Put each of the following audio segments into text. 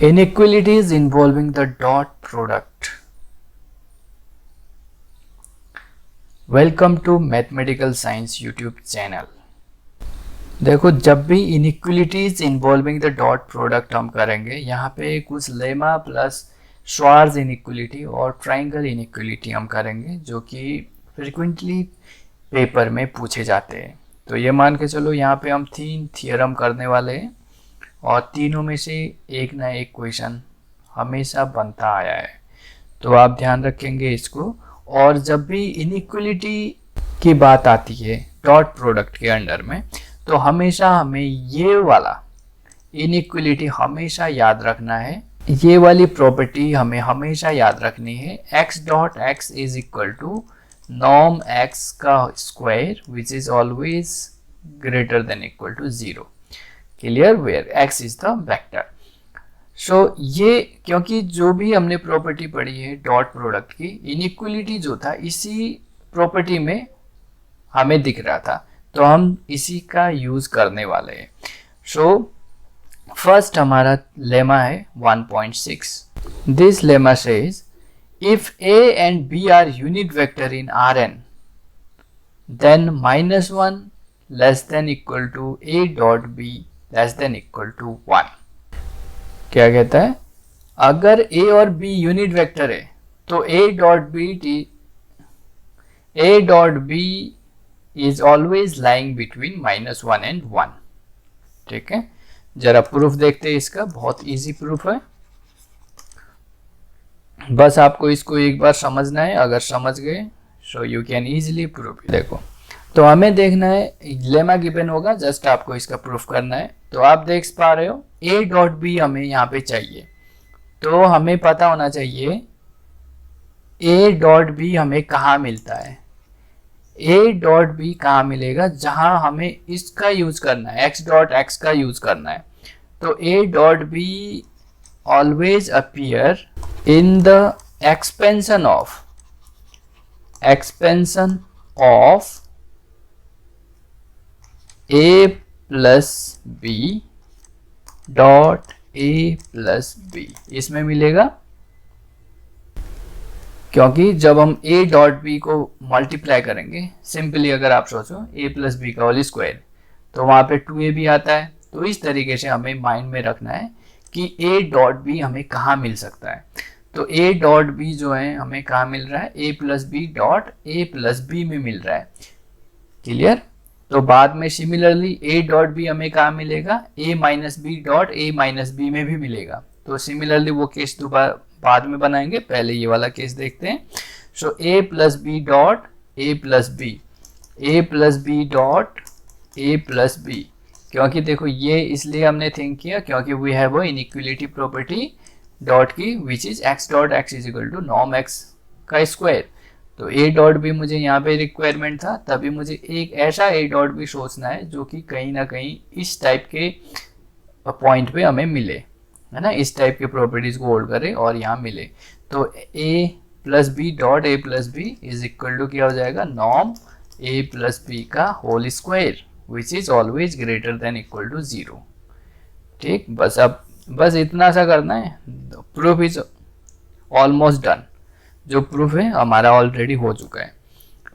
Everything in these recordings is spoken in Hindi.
Inequalities involving the dot product. Welcome to mathematical science YouTube channel. देखो, जब भी inequalities involving the dot product हम करेंगे, यहाँ पे कुछ लेमा प्लस श्वार्ज इनइक्वलिटी और ट्रायंगल इनइक्वलिटी हम करेंगे, जो कि फ्रिक्वेंटली पेपर में पूछे जाते हैं। तो ये मान के चलो, यहाँ पे हम 3 थियरम करने वाले हैं और तीनों में से एक ना एक क्वेश्चन हमेशा बनता आया है, तो आप ध्यान रखेंगे इसको। और जब भी इनइक्वलिटी की बात आती है डॉट प्रोडक्ट के अंडर में, तो हमेशा हमें ये वाला इनइक्वलिटी हमेशा याद रखना है, ये वाली प्रॉपर्टी हमें हमेशा याद रखनी है। x dot x is equal to norm x का square which is always greater than equal to 0। Clear? Where x is the vector. So ये, क्योंकि जो भी हमने प्रॉपर्टी पढ़ी है डॉट प्रोडक्ट की, इनइक्वलिटी जो था इसी प्रॉपर्टी में हमें दिख रहा था, तो हम इसी का यूज करने वाले हैं। सो फर्स्ट हमारा लेमा है 1.6। This lemma says if a and b are unit vector in Rn, then -1 less than equal to a dot b less than equal to 1। क्या कहता है? अगर a और b यूनिट वेक्टर है तो a dot b is always lying between -1 and 1। ठीक है, जरा प्रूफ देखते हैं इसका। बहुत इजी प्रूफ है, बस आपको इसको एक बार समझना है। अगर समझ गए so you can easily proof. देखो, तो हमें देखना है, लेमा गिवन होगा, जस्ट आपको इसका प्रूफ करना है। तो आप देख पा रहे हो a डॉट बी हमें यहाँ पे चाहिए, तो हमें पता होना चाहिए a डॉट बी हमें कहाँ मिलता है। a डॉट बी कहाँ मिलेगा? जहाँ हमें इसका यूज करना है, x डॉट x का यूज करना है। तो a dot be always appear in the expansion of a plus b dot a plus b, इसमें मिलेगा। क्योंकि जब हम a डॉट b को मल्टीप्लाई करेंगे, सिंपली अगर आप सोचो a प्लस बी का होल स्क्वायर, तो वहां पे 2a भी आता है। तो इस तरीके से हमें माइंड में रखना है कि a डॉट b हमें कहाँ मिल सकता है। तो a डॉट b जो है हमें कहाँ मिल रहा है? a plus B dot a plus b में मिल रहा है। क्लियर? तो बाद में सिमिलरली a डॉट बी हमें कहाँ मिलेगा? a minus B dot a minus B में भी मिलेगा। तो सिमिलरली वो केस दोबारा बाद में बनाएंगे, पहले ये वाला केस देखते हैं। So a plus B dot a plus B, a plus B dot a plus B. क्योंकि देखो, ये इसलिए हमने थिंक किया क्योंकि we have a inequality property dot की which is x dot x is equal to norm x का स्क्वायर। तो a डॉट बी मुझे यहाँ पे रिक्वायरमेंट था, तभी मुझे एक ऐसा a डॉट बी सोचना है जो कि कहीं ना कहीं इस टाइप के पॉइंट पे हमें मिले, है ना, इस टाइप के प्रॉपर्टीज को होल्ड करे और यहाँ मिले। तो a plus B dot a plus B is equal to क्या हो जाएगा? नॉर्म a प्लस बी का whole square which is always greater than equal to 0। ठीक, बस अब बस इतना सा करना है। Proof is almost done. जो प्रूफ है हमारा ऑलरेडी हो चुका है।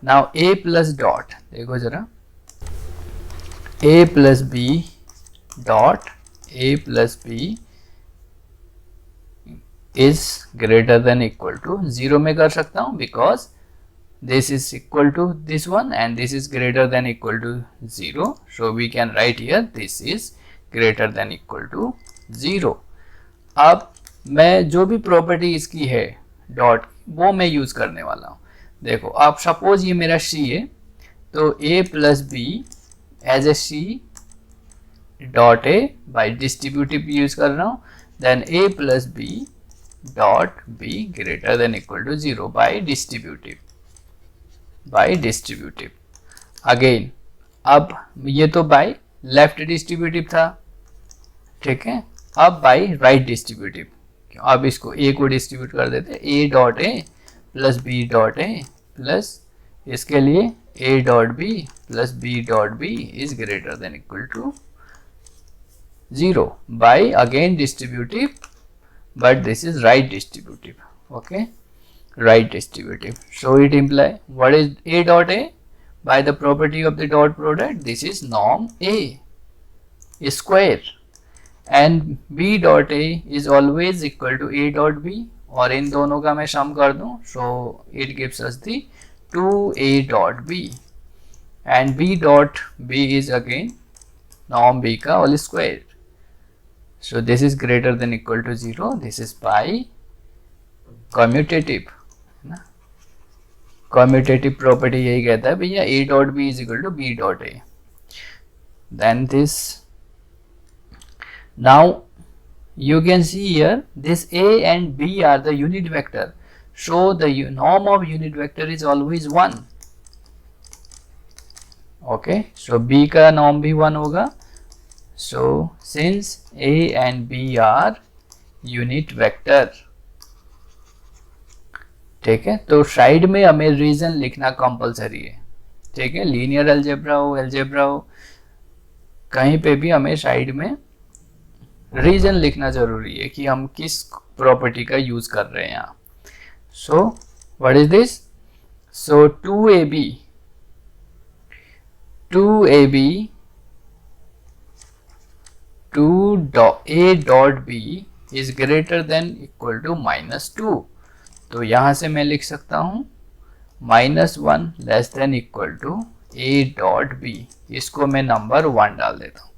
नाउ a प्लस डॉट, देखो जरा, a plus B dot a plus B is greater than equal to 0 में कर सकता हूँ, because this is equal to this one and this is greater than equal to 0। So we can write here this is greater than equal to 0। अब मैं जो भी प्रॉपर्टी इसकी है डॉट, वो मैं यूज करने वाला हूँ। देखो, आप सपोज ये मेरा c है, तो a plus B as a c dot a by distributive use कर रहा हूँ, then a plus B dot b greater than equal to 0 by distributive again. अब ये तो बाई लेफ्ट डिस्ट्रीब्यूटिव था, ठीक है। अब बाई राइट डिस्ट्रीब्यूटिव, अब इसको a को डिस्ट्रीब्यूट कर देते हैं, a dot a plus B dot a plus इसके लिए a dot b plus b dot b is greater than equal to 0 by again distributive but this is right distributive. Okay, right distributive. So it imply what is A dot A? By the property of the dot product, this is norm A square, and B dot A is always equal to A dot B, और इन दोनों का मैं सम कर दूं, so it gives us the 2A dot B, and B dot B is again norm B का whole square. So this is greater than equal to 0. This is by commutative. Commutative property यही कहता है भैया A dot B is equal to B dot A. Then this, now you can see here this A and B are the unit vector. So the norm of unit vector is always 1. Okay, so B का norm भी 1 होगा. So since A and B are unit vector, ठीक है, तो साइड में हमें रीजन लिखना कंपलसरी है. ठीक है, लीनियर अलजेब्रा हो, अलजेब्रा हो, कहीं पे भी हमें साइड में रीजन लिखना जरूरी है कि हम किस प्रॉपर्टी का यूज कर रहे हैं यहाँ. So what is this? So 2AB A dot B is greater than equal to -2. तो यहाँ से मैं लिख सकता हूँ -1 less than equal to A dot B. इसको मैं नंबर 1 डाल देता हूँ.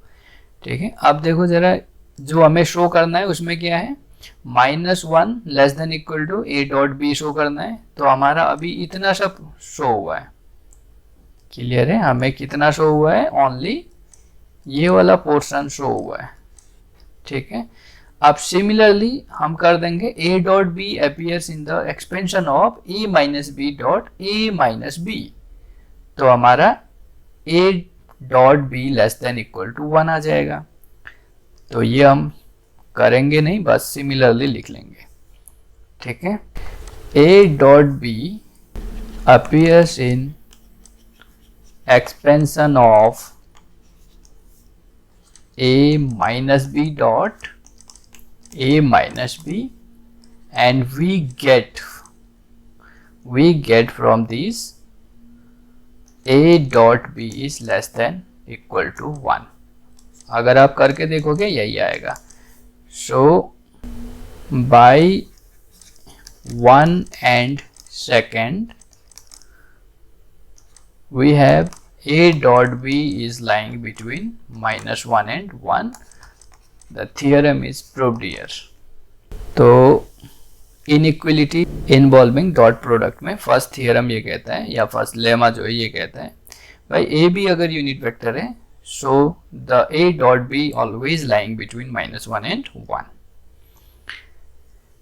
ठीक है, अब देखो जरा जो हमें शो करना है उसमें क्या है, -1 less than equal to A dot B show करना है. तो हमारा अभी इतना सब शो हुआ है. क्लियर है, हमें कितना शो हुआ है, ओनली ये वाला पोर्शन शो हुआ है. ठीक है, अब सिमिलरली हम कर देंगे A dot B appears in the expansion of A minus B dot A minus B. तो हमारा A dot B less than equal to 1 आ जाएगा. तो ये हम करेंगे नहीं, बस सिमिलरली लिख लेंगे. ठीक है, A dot B appears in expansion of A minus B dot A minus B, and we get from these A dot B is less than equal to 1. अगर आप करके देखोगे यही आएगा. So by 1 and second we have A dot B is lying between -1 and 1. The theorem is proved here. तो inequality involving dot product में फर्स्ट थियरम ये कहता है, या फर्स्ट लेमा जो है ये कहता है भाई A B अगर यूनिट वेक्टर है, so the A dot B always lying between -1 and 1.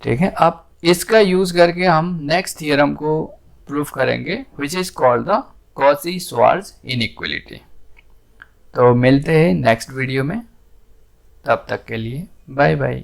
ठीक है, अब इसका यूज करके हम नेक्स्ट थियरम को प्रूफ करेंगे, which is called the Cauchy-Schwarz inequality. तो मिलते हैं नेक्स्ट वीडियो में, तब तक के लिए बाय बाय.